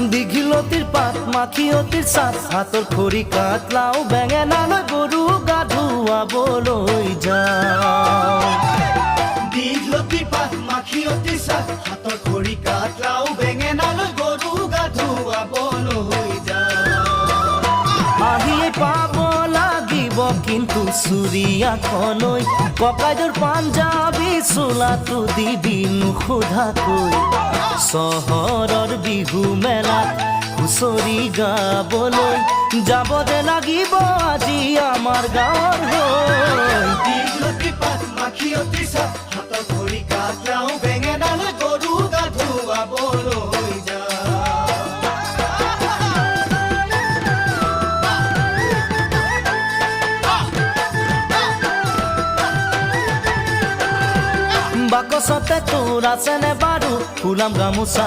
দীঘিলতিৰ পাত মাখিয়তিৰ চাট হাতৰ খৰি কাঠ লাও বেঙেনালৈ গৰু গা ধুৱাবলৈ যাওঁ দীঘলতিৰ পাত মাখিয়তিৰ চাট হাতৰ খৰি কাঠ লাও বেঙেনালৈ গৰু গা ধুৱাবলৈ যাওঁ আহিয়ে পাব লাগিব কিন্তু চুৰিয়াখনৈ ককাইদেউৰ পাঞ্জাবী চোলাটো দিবি নোসোধাকৈ চহৰৰ বিহু মেলাত হুঁচৰি গাবলৈ যাব দে লাগিব আজি আমাৰ গাঁৱৰ হৈ দীঘলতিৰ পাত মাখিয়তিৰ চাট হাতৰ খৰি কাঠ লাও বেঙেনালৈ গৰু গা ধুৱাবলৈ যাওঁ বাকচতে তোৰ আছেনে বাৰু ফুলাম গামোচা